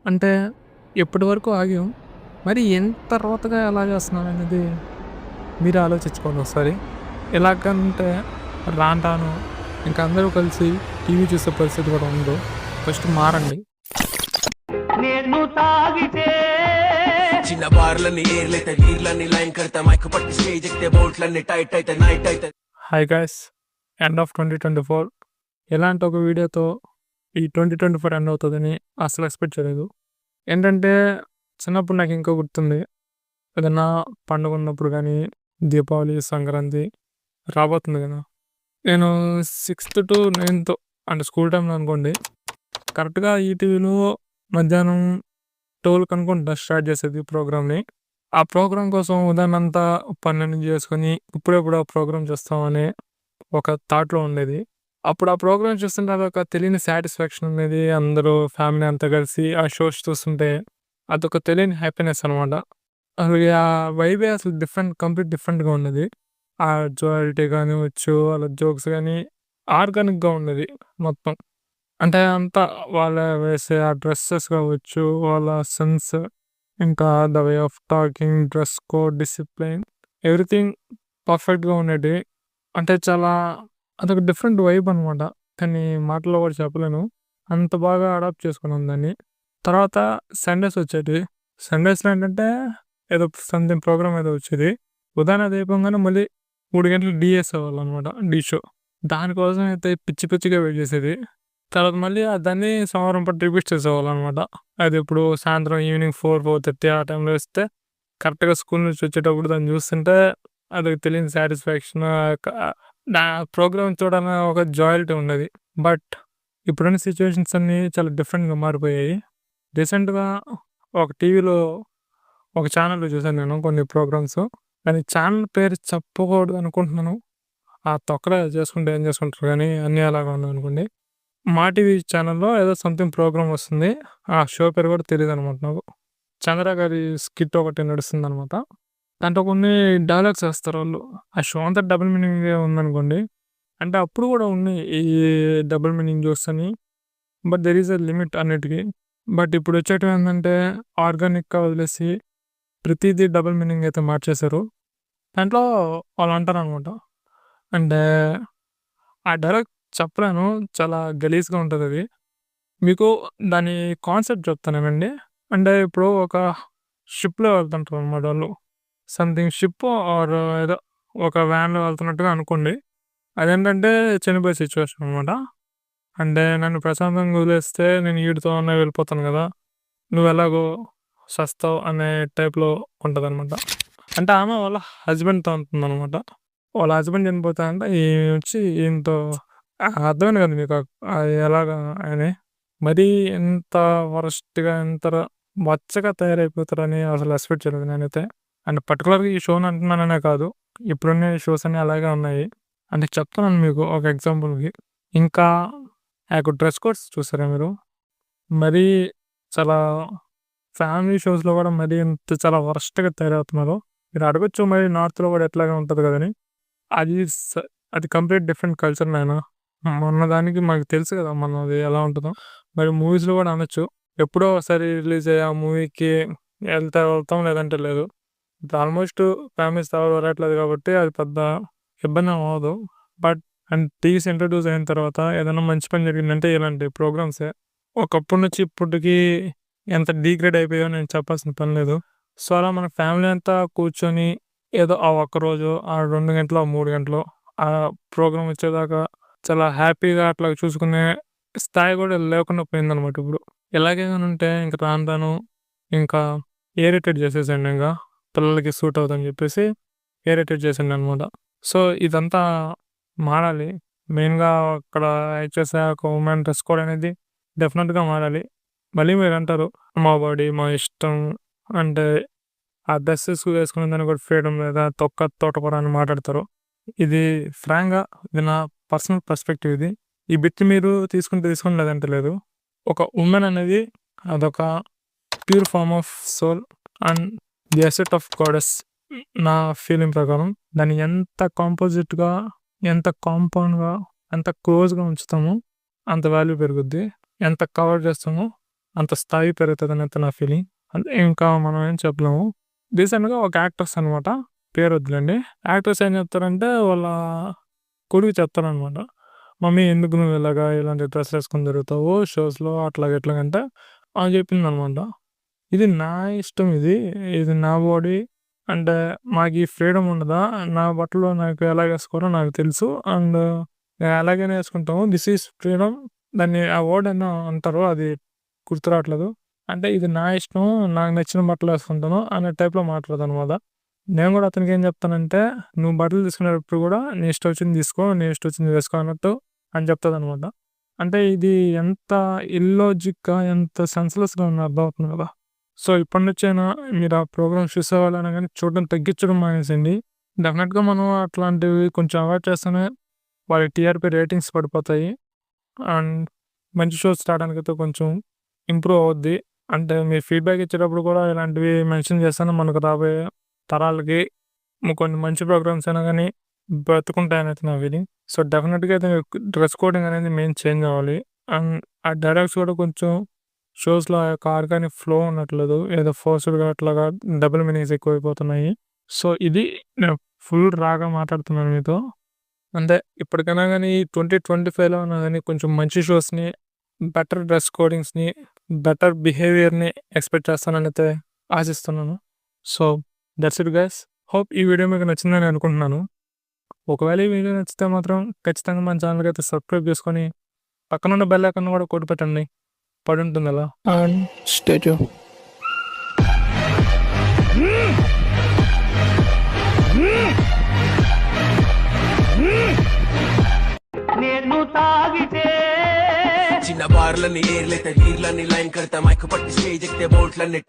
అంటే ఎప్పటి వరకు ఆగాం. మరి ఎంత రోతగా ఎలా చేస్తున్నామనేది మీరే ఆలోచించుకోండి ఒకసారి. ఎలాగంటే రాను రాను ఇంక అందరూ కలిసి టీవీ చూసే పరిస్థితి కూడా ఉండదు. ఫస్ట్ మారండి. నేను తాగితే చిన్న బార్లని ఏర్లైతే వీర్లని లైన్ కడతా మైక్ పట్టి స్టేజ్ ఎక్కితే బోట్లన్నీ టైట్ అయితే నైట్ అయితే. హాయ్ గైస్, ఎండ్ ఆఫ్ 2024 ఎలాంటి ఒక వీడియోతో ఈ 2024 ఎండ్ అవుతుందని అసలు ఎక్స్పెక్ట్ చేయలేదు. ఏంటంటే చిన్నప్పుడు నాకు ఇంకా గుర్తుంది, ఏదన్నా పండుగ ఉన్నప్పుడు కానీ దీపావళి, సంక్రాంతి రాబోతుంది కదా, నేను 6th to 9th అంటే స్కూల్ టైంలో అనుకోండి, కరెక్ట్గా ఈటీవీలో మధ్యాహ్నం 12కి అనుకుంటా స్టార్ట్ చేసేది ప్రోగ్రామ్ని. ఆ ప్రోగ్రామ్ కోసం ఉదయాన్నంతా పనులన్నీ చేసుకొని ఇప్పుడెప్పుడు ఆ ప్రోగ్రామ్ చూస్తామని ఒక థాట్లో ఉండేది. అప్పుడు ఆ ప్రోగ్రామ్ చూస్తుంటే అదొక తెలియని సాటిస్ఫాక్షన్ ఉండేది. అందరూ ఫ్యామిలీ అంతా కలిసి ఆ షోస్ చూస్తుంటే అదొక తెలియని హ్యాపీనెస్ అనమాట. అసలు ఆ వైబే అసలు కంప్లీట్ డిఫరెంట్గా ఉండేది. ఆ జువాలిటీ కానివచ్చు, వాళ్ళ జోక్స్ కానీ ఆర్గానిక్గా ఉండేది మొత్తం. అంటే అంతా వాళ్ళ వేసే ఆ డ్రెస్సెస్ కావచ్చు, వాళ్ళ సెన్స్, ఇంకా the way of talking, dress code, discipline, everything పర్ఫెక్ట్గా ఉండేది. అంటే చాలా అదొక డిఫరెంట్ వైబ్ అనమాట. కానీ మాటల్లో కూడా చెప్పలేను, అంత బాగా అడాప్ట్ చేసుకున్నాం దాన్ని. తర్వాత సండేస్ వచ్చేది. సండేస్లో ఏంటంటే ఏదో సంథింగ్ ప్రోగ్రామ్ ఏదో వచ్చేది. ఉదయాన్నే అది అయిపోగానే మళ్ళీ 3 గంటలు డీ వేసేవాళ్ళు అనమాట, డీ షో. దానికోసం అయితే పిచ్చి పిచ్చిగా వెయిట్ చేసేది. తర్వాత మళ్ళీ దాన్ని సోమవారం పాటు రిపీట్ చేసేవాళ్ళు అనమాట. అది ఇప్పుడు సాయంత్రం ఈవినింగ్ 4-4:30 ఆ టైంలో వస్తే కరెక్ట్గా స్కూల్ నుంచి వచ్చేటప్పుడు దాన్ని చూస్తుంటే అది తెలియని సాటిస్ఫాక్షన్, ప్రోగ్రామ్ చూడాలని ఒక జాయిల్టీ ఉండేది. బట్ ఇప్పుడున్న సిచ్యువేషన్స్ అన్నీ చాలా డిఫరెంట్గా మారిపోయాయి. రీసెంట్గా ఒక టీవీలో ఒక ఛానల్లో చూశాను నేను కొన్ని ప్రోగ్రామ్స్. కానీ ఛానల్ పేరు చెప్పకూడదు అనుకుంటున్నాను. ఆ తొక్కలో చేసుకుంటే ఏం చేసుకుంటారు కానీ అన్నీ అలాగా ఉన్నాయి అనుకోండి. మా టీవీ ఛానల్లో ఏదో సంథింగ్ ప్రోగ్రామ్ వస్తుంది. ఆ షో పేరు కూడా తెలియదు అనమాట నాకు. చంద్ర గారి స్కిట్ ఒకటి నడుస్తుంది అనమాట. దాంట్లో కొన్ని డైలాగ్స్ వేస్తారు వాళ్ళు. ఆ షో అంతా డబుల్ మీనింగ్ ఉందనుకోండి. అంటే అప్పుడు కూడా ఉన్నాయి ఈ డబుల్ మీనింగ్ జోక్స్ అని. But there is a limit అన్నిటికీ. బట్ ఇప్పుడు వచ్చేటివి ఏంటంటే ఆర్గానిక్గా వదిలేసి ప్రతిదీ డబుల్ మీనింగ్ అయితే మార్చేశారు. దాంట్లో వాళ్ళు అంటారు అనమాట, అంటే ఆ డైలాగ్ చెప్పలేను, చాలా గలీజ్గా ఉంటుంది అది. మీకు దాని కాన్సెప్ట్ చెప్తానేనండి. అంటే ఇప్పుడు ఒక షిప్లో వెళ్తుంటారు అనమాట వాళ్ళు. సంథింగ్ షిప్ ఆర్ ఏదో ఒక వ్యాన్లో వెళ్తున్నట్టుగా అనుకోండి. అదేంటంటే చనిపోయే సిచ్యువేషన్ అనమాట. అంటే నన్ను ప్రశాంతంగా వదిలేస్తే నేను వీడితోనే వెళ్ళిపోతాను కదా, నువ్వు ఎలాగో సస్తావు అనే టైప్లో ఉంటుంది అనమాట. అంటే ఆమె వాళ్ళ హస్బెండ్తో ఉంటుందన్నమాట. వాళ్ళ హస్బెండ్ చనిపోతా అంటే ఈమె వచ్చి ఈయనతో అర్థమైంది కదా మీకు అది ఎలాగా అని. మరీ ఎంత వరస్ట్గా, ఎంత మచ్చగా తయారైపోతారని అసలు ఎక్స్పెక్ట్ చేయలేదు నేనైతే. అండ్ పర్టికులర్గా ఈ షోని అంటున్నాననే కాదు, ఇప్పుడున్న షోస్ అన్నీ అలాగే ఉన్నాయి. అంటే చెప్తున్నాను మీకు ఒక ఎగ్జాంపుల్కి. ఇంకా డ్రెస్ కోడ్స్ చూసారా మీరు? మరీ చాలా ఫ్యామిలీ షోస్లో కూడా మరీ ఇంత చాలా వరస్ట్గా తయారవుతున్నారు. మీరు అడగొచ్చు మరి నార్త్లో కూడా ఎట్లాగా ఉంటుంది కదని. అది అది కంప్లీట్ డిఫరెంట్ కల్చర్ నాయన. మొన్న దానికి మనకు తెలుసు కదా మనది ఎలా ఉంటుందో. మరి మూవీస్లో కూడా అనొచ్చు, ఎప్పుడో ఒకసారి రిలీజ్ అయ్యే ఆ మూవీకి వెళ్తాం, లేదంటే లేదు. ఆల్మోస్ట్ ఫ్యామిలీస్ ఎవరు వెళ్ళట్లేదు కాబట్టి అది పెద్ద ఇబ్బంది అవ్వదు. బట్ అండ్ టీవీస్ ఇంట్రడ్యూస్ అయిన తర్వాత ఏదైనా మంచి పని జరిగిందంటే ఇలాంటి ప్రోగ్రామ్సే. ఒకప్పటి నుంచి ఇప్పటికి ఎంత డీగ్రేడ్ అయిపోయాయో నేను చెప్పాల్సిన పని లేదు. సో అలా మన ఫ్యామిలీ అంతా కూర్చొని ఏదో ఆ ఒక్కరోజు ఆ 2 గంటలు, 3 గంటలు ఆ ప్రోగ్రామ్ వచ్చేదాకా చాలా హ్యాపీగా అట్లా చూసుకునే స్థాయి కూడా లేకుండా పోయిందనమాట ఇప్పుడు. ఇలాగే ఉంటే ఇంకా రాను ఇంకా ఏరేటెడ్ చేసేసండి. ఇంకా పిల్లలకి సూట్ అవుతుందని చెప్పేసి ఏరేటెడ్ చేసిండు అనమాట. సో ఇదంతా మారాలి. మెయిన్గా అక్కడ చేసే ఒక ఉమెన్ డ్రెస్ కోడ్ అనేది డెఫినెట్గా మారాలి. మళ్ళీ మీరు అంటారు మా బాడీ మా ఇష్టం, అంటే ఆ డ్రెస్సెస్ వేసుకునే దాన్ని కూడా ఫ్రీడమ్ లేదా తోటకూర అని మాట్లాడతారు. ఇది ఫ్రాంక్గా ఇది నా పర్సనల్ పర్స్పెక్టివ్. ఈ బిట్ మీరు తీసుకోండి లేదంటే లేదు. ఒక ఉమెన్ అనేది అదొక pure form of soul and the asset of goddess. నా ఫీలింగ్ ప్రకారం దాన్ని ఎంత కాంపోజిట్గా, ఎంత కాంపౌండ్గా, ఎంత క్లోజ్గా ఉంచుతామో అంత వాల్యూ పెరుగుద్ది. ఎంత కవర్ చేస్తామో అంత స్థాయి పెరుగుతుందని అయితే నా ఫీలింగ్. అంటే ఇంకా మనం ఏం చెప్పలేము. రీసెంట్‌గా ఒక యాక్ట్రెస్ అనమాట. పేరు వద్దులెండి. యాక్ట్రెస్ ఏం చెప్తారంటే వాళ్ళ కొడుకు చెప్తారనమాట. "మమ్మీ ఎందుకు నువ్వు ఇలాంటి డ్రెస్సులేసుకొని తిరుగుతావు షోస్‌లో అట్లాగా ఇట్లాగంటే" ఆమె చెప్పిందనమాట. ఇది నా ఇష్టం ఇది. ఇది నా బాడీ. అంటే మాకీ ఫ్రీడమ్ ఉండదా? నా బట్టలు నాకు ఎలాగేసుకోవాలో నాకు తెలుసు. అండ్ నేను ఎలాగైనా యేసుకుంటాము. This is freedom. దాన్ని ఆ వర్డ్ ఏందో అంటారు. అది గుర్తు రావట్లేదు. అంటే ఇది నా ఇష్టం. నాకు నచ్చిన బట్టలేసుకుంటాను అనే టైప్‌లో మాట్లాడదనమాట. నేను గూడా అతనికేం చెప్తానంటే, "నువ్వు బట్టలు తీసుకునేటప్పుడు గూడా నీ ఇష్టం వచ్చింది తీసుకో. నీ ఇష్టం వచ్చింది వేసుకో" అన్నట్టు అని చెప్తదనమాట. అంటే ఇది ఎంత ఇల్లాజిక్‌గా, ఎంత సెన్స్‌లెస్‌గా ఉందో అర్థమవుతుంది గదా! సో, ఇప్పటి నుంచైనా మీరు ఆ ప్రోగ్రామ్స్ చూసేవాళ్ళైనా గానీ చూడడం తగ్గించడం మానేసేయండి. డెఫినెట్‌గా మనం అట్లాంటివి కొంచెం అవాయిడ్ చేస్తేనే వాడి టీఆర్‌పీ రేటింగ్స్ పడిపోతాయి. అండ్ మంచి షోస్ రావడానికైతే కొంచెం ఇంప్రూవ్ అవుద్ది. అంటే మీరు ఫీడ్‌బ్యాక్ ఇచ్చేటప్పుడు కూడా ఇలాంటివి మెన్షన్ చేస్తేనే మనకు రాబోయే తరాలకి కొన్ని మంచి ప్రోగ్రామ్స్ అయినా గానీ బ్రతుకుంటాయనైతే నా ఫీలింగ్. సో, డెఫినెట్‌గా అయితే డ్రెస్ కోడింగ్ అనేది మెయిన్ చేంజ్ అవ్వాలి. అండ్ ఆ డైలాగ్స్ కూడా కొంచెం షోస్‌లో ఆ యొక్క ఆర్గానిక్ ఫ్లో ఉండట్లేదు. ఏదో ఫోర్స్‌డ్‌గా అట్లాగా డబుల్ మీనింగ్స్ ఎక్కువైపోతున్నాయి. సో, ఇది నేను ఫుల్ రాగా మాట్లాడుతున్నాను మీతో. అంటే ఇప్పటికైనా గానీ 2025లో అయినా గానీ కొంచెం మంచి షోస్‌ని, బెటర్ డ్రెస్ కోడింగ్స్‌ని, బెటర్ బిహేవియర్‌ని ఎక్స్‌పెక్ట్ చేస్తాననైతే ఆశిస్తున్నాను. So, that's it guys. Hope ఈ వీడియో మీకు నచ్చిందని అనుకుంటున్నాను. ఒకవేళ ఈ వీడియో నచ్చితే మాత్రం ఖచ్చితంగా మన ఛానల్‌కైతే సబ్స్క్రైబ్ చేసుకొని పక్కనున్న బెల్ ఐకాన్ కూడా కొట్టి పెట్టండి. పడుంటుంది అలా. and stay tuned. నేను తాగితే చిన్న బార్లని ఏర్లైతే వీర్లని లైన్ కడతా మైక్ పట్టి స్టేజ్ ఎక్కితే బోట్లన్నీ